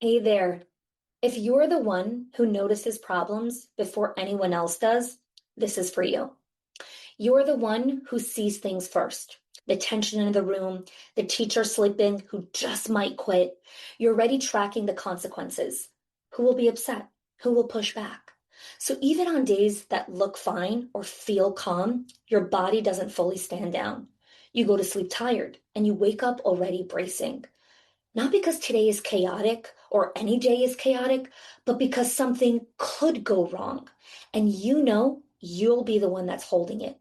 Hey there. If you're the one who notices problems before anyone else does, this is for you. You're the one who sees things first. The tension in the room, the teacher sleeping who just might quit. You're already tracking the consequences. Who will be upset? Who will push back? So even on days that look fine or feel calm, your body doesn't fully stand down. You go to sleep tired and you wake up already bracing. Not because today is chaotic or any day is chaotic, but because something could go wrong. And you know you'll be the one that's holding it.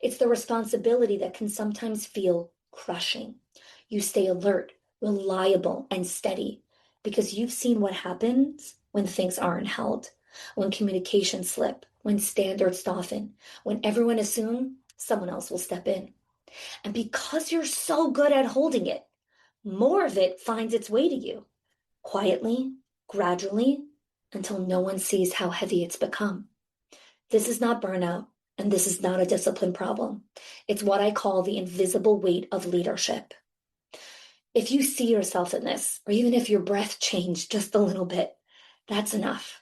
It's the responsibility that can sometimes feel crushing. You stay alert, reliable, and steady because you've seen what happens when things aren't held, when communications slip, when standards soften, when everyone assumes someone else will step in. And because you're so good at holding it, more of it finds its way to you, quietly, gradually, until no one sees how heavy it's become. This is not burnout, and this is not a discipline problem. It's what I call the invisible weight of leadership. If you see yourself in this, or even if your breath changed just a little bit, that's enough.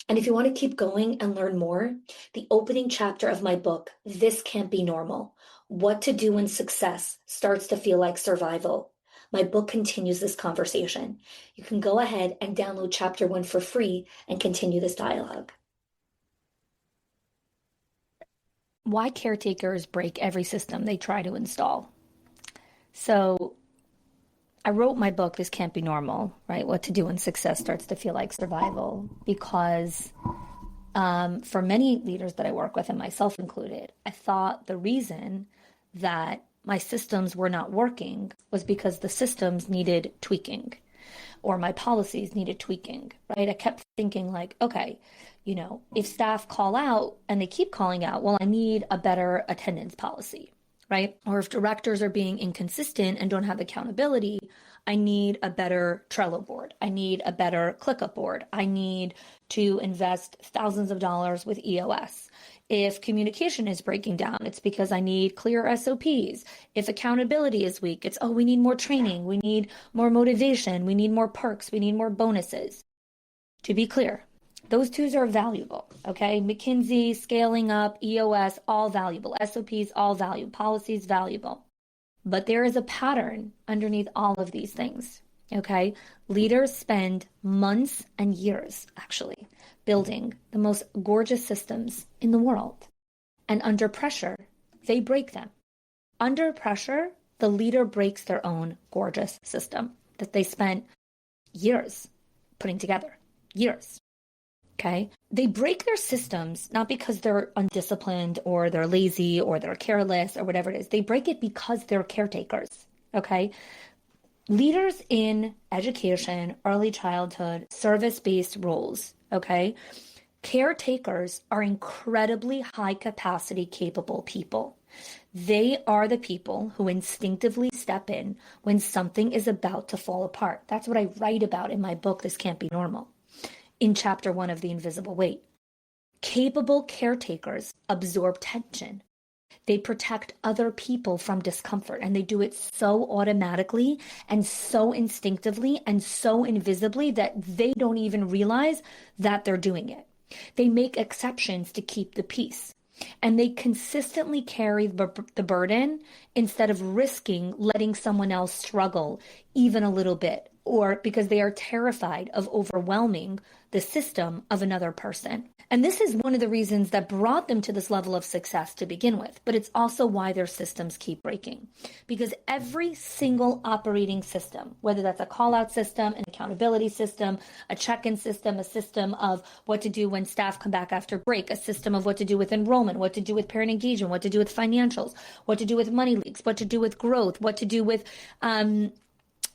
And if you want to keep going and learn more, the opening chapter of my book, This Can't Be Normal, What to Do When Success Starts to Feel Like Survival. My book continues this conversation. You can go ahead and download chapter 1 for free and continue this dialogue. Why caretakers break every system they try to install. So I wrote my book, This Can't Be Normal, right? What to Do when Success Starts to Feel Like Survival, because for many leaders that I work with, and myself included, I thought the reason that my systems were not working was because the systems needed tweaking or my policies needed tweaking, right? I kept thinking like, okay, if staff call out and they keep calling out, well, I need a better attendance policy, right? Or if directors are being inconsistent and don't have accountability, I need a better Trello board. I need a better ClickUp board. I need to invest thousands of dollars with EOS. If communication is breaking down, it's because I need clear SOPs. If accountability is weak, it's, we need more training. We need more motivation. We need more perks. We need more bonuses. To be clear, those twos are valuable, okay? McKinsey, scaling up, EOS, all valuable. SOPs, all valuable. Policies, valuable. But there is a pattern underneath all of these things, okay? Leaders spend months and years, actually, building the most gorgeous systems in the world. And under pressure, they break them. Under pressure, the leader breaks their own gorgeous system that they spent years putting together. Years. Okay. They break their systems not because they're undisciplined or they're lazy or they're careless or whatever it is. They break it because they're caretakers. Okay. Leaders in education, early childhood, service-based roles. Okay. Caretakers are incredibly high capacity, capable people. They are the people who instinctively step in when something is about to fall apart. That's what I write about in my book, This Can't Be Normal, in chapter 1 of The Invisible Weight. Capable caretakers absorb tension. They protect other people from discomfort, and they do it so automatically and so instinctively and so invisibly that they don't even realize that they're doing it. They make exceptions to keep the peace, and they consistently carry the burden instead of risking letting someone else struggle even a little bit, or because they are terrified of overwhelming the system of another person. And this is one of the reasons that brought them to this level of success to begin with, but it's also why their systems keep breaking. Because every single operating system, whether that's a call-out system, an accountability system, a check-in system, a system of what to do when staff come back after break, a system of what to do with enrollment, what to do with parent engagement, what to do with financials, what to do with money leaks, what to do with growth, what to do with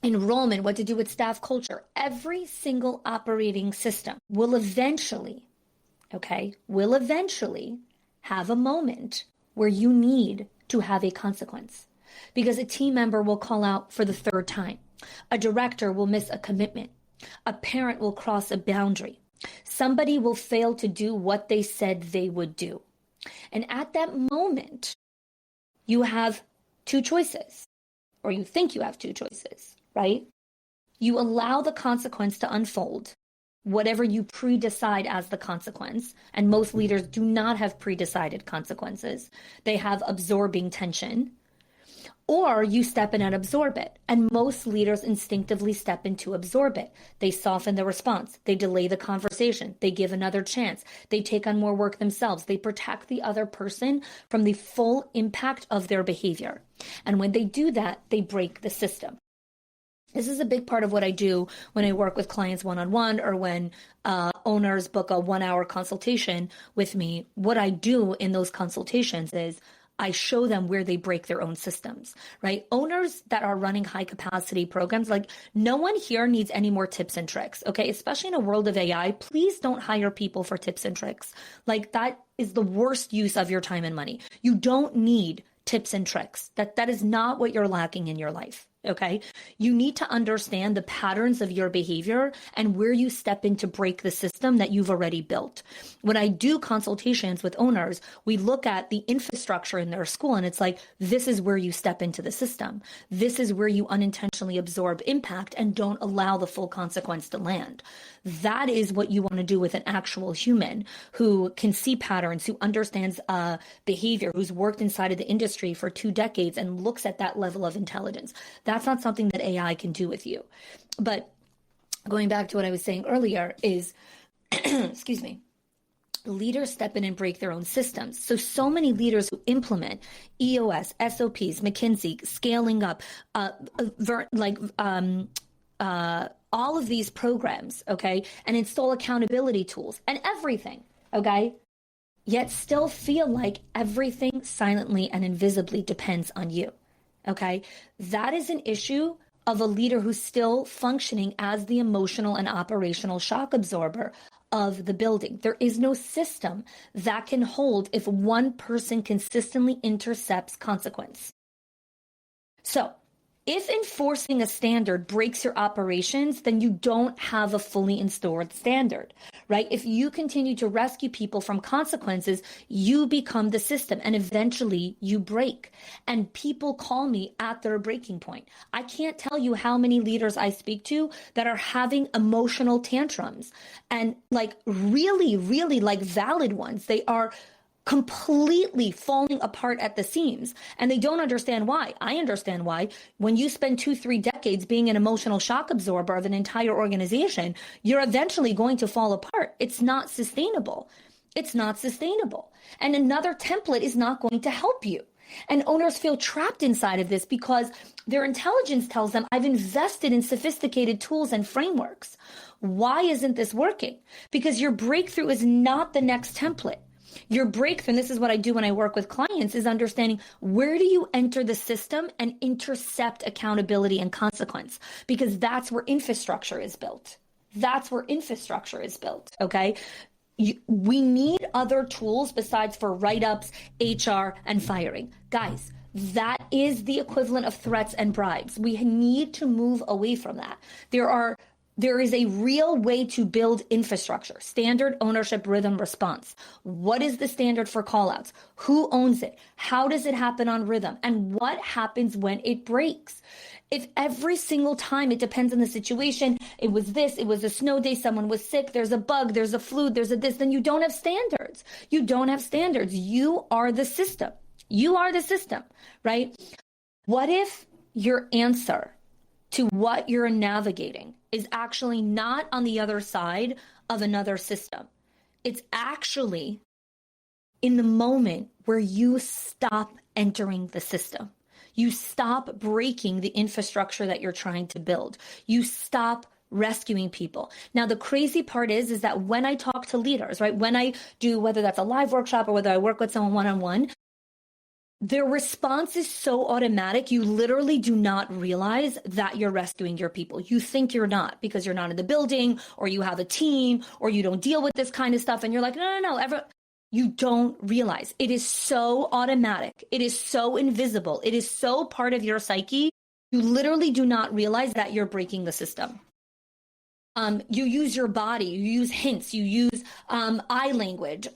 enrollment, what to do with staff culture. Every single operating system will eventually have a moment where you need to have a consequence. Because a team member will call out for the third time. A director will miss a commitment. A parent will cross a boundary. Somebody will fail to do what they said they would do. And at that moment, you have two choices, or you think you have two choices, right? You allow the consequence to unfold, whatever you pre-decide as the consequence. And most leaders do not have pre-decided consequences. They have absorbing tension. Or you step in and absorb it. And most leaders instinctively step in to absorb it. They soften the response. They delay the conversation. They give another chance. They take on more work themselves. They protect the other person from the full impact of their behavior. And when they do that, they break the system. This is a big part of what I do when I work with clients one-on-one, or when owners book a 1-hour consultation with me. What I do in those consultations is I show them where they break their own systems, right? Owners that are running high capacity programs, like, no one here needs any more tips and tricks, okay? Especially in a world of AI, please don't hire people for tips and tricks. Like, that is the worst use of your time and money. You don't need tips and tricks. That is not what you're lacking in your life. Okay. You need to understand the patterns of your behavior and where you step in to break the system that you've already built. When I do consultations with owners, we look at the infrastructure in their school, and it's like, this is where you step into the system. This is where you unintentionally absorb impact and don't allow the full consequence to land. That is what you want to do with an actual human who can see patterns, who understands behavior, who's worked inside of the industry for 2 decades and looks at that level of intelligence. That's not something that AI can do with you. But going back to what I was saying earlier is, excuse me, leaders step in and break their own systems. So many leaders who implement EOS, SOPs, McKinsey, scaling up, all of these programs, okay, and install accountability tools and everything, okay, yet still feel like everything silently and invisibly depends on you, okay? That is an issue of a leader who's still functioning as the emotional and operational shock absorber of the building. There is no system that can hold if one person consistently intercepts consequence. So, if enforcing a standard breaks your operations, then you don't have a fully installed standard, right? If you continue to rescue people from consequences, you become the system, and eventually you break. And people call me at their breaking point. I can't tell you how many leaders I speak to that are having emotional tantrums, and like really, really like valid ones. They are completely falling apart at the seams, and they don't understand why. I understand why. When you spend 2-3 decades being an emotional shock absorber of an entire organization, you're eventually going to fall apart. It's not sustainable. It's not sustainable. And another template is not going to help you. And owners feel trapped inside of this because their intelligence tells them, I've invested in sophisticated tools and frameworks. Why isn't this working? Because your breakthrough is not the next template. Your breakthrough, and this is what I do when I work with clients, is understanding, where do you enter the system and intercept accountability and consequence? Because that's where infrastructure is built. That's where infrastructure is built, okay? We need other tools besides for write-ups, HR, and firing. Guys, that is the equivalent of threats and bribes. We need to move away from that. There is a real way to build infrastructure: standard, ownership, rhythm, response. What is the standard for callouts? Who owns it? How does it happen on rhythm? And what happens when it breaks? If every single time it depends on the situation, it was a snow day, someone was sick, there's a bug, there's a flu, there's a this, then you don't have standards. You don't have standards. You are the system. You are the system, right? What if your answer to what you're navigating is actually not on the other side of another system? It's actually in the moment where you stop entering the system. You stop breaking the infrastructure that you're trying to build. You stop rescuing people. Now, the crazy part is that when I talk to leaders, right, when I do, whether that's a live workshop or whether I work with someone one-on-one, their response is so automatic, you literally do not realize that you're rescuing your people. You think you're not because you're not in the building, or you have a team, or you don't deal with this kind of stuff. And you're like, no. You don't realize. It is so automatic. It is so invisible. It is so part of your psyche. You literally do not realize that you're breaking the system. You use your body, you use hints, you use eye language,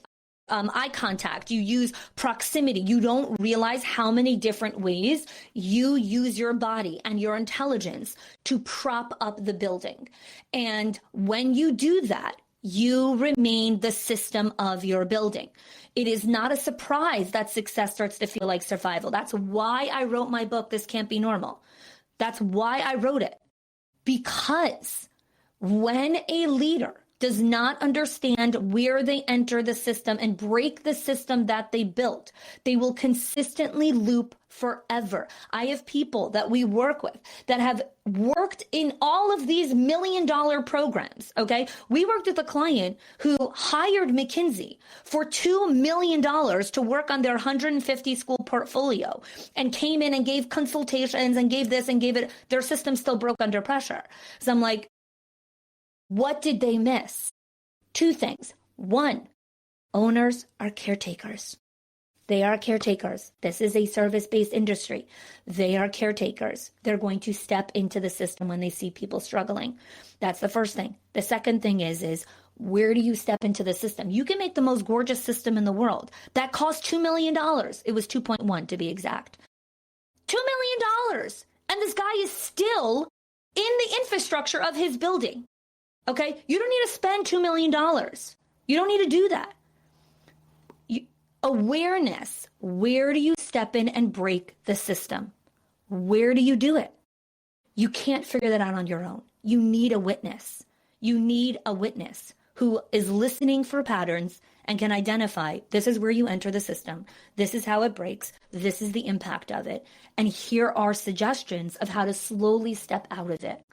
eye contact, you use proximity. You don't realize how many different ways you use your body and your intelligence to prop up the building. And when you do that, you remain the system of your building. It is not a surprise that success starts to feel like survival. That's why I wrote my book, This Can't Be Normal. That's why I wrote it. Because when a leader does not understand where they enter the system and break the system that they built, they will consistently loop forever. I have people that we work with that have worked in all of these $1 million programs, okay? We worked with a client who hired McKinsey for $2 million to work on their 150 school portfolio and came in and gave consultations and gave this and gave it. Their system still broke under pressure. So I'm like, what did they miss? Two things. One, owners are caretakers. They are caretakers. This is a service-based industry. They are caretakers. They're going to step into the system when they see people struggling. That's the first thing. The second thing is where do you step into the system? You can make the most gorgeous system in the world. That cost $2 million. It was 2.1 to be exact. $2 million. And this guy is still in the infrastructure of his building. Okay? You don't need to spend $2 million. You don't need to do that. Awareness. Where do you step in and break the system? Where do you do it? You can't figure that out on your own. You need a witness. You need a witness who is listening for patterns and can identify, this is where you enter the system. This is how it breaks. This is the impact of it. And here are suggestions of how to slowly step out of it.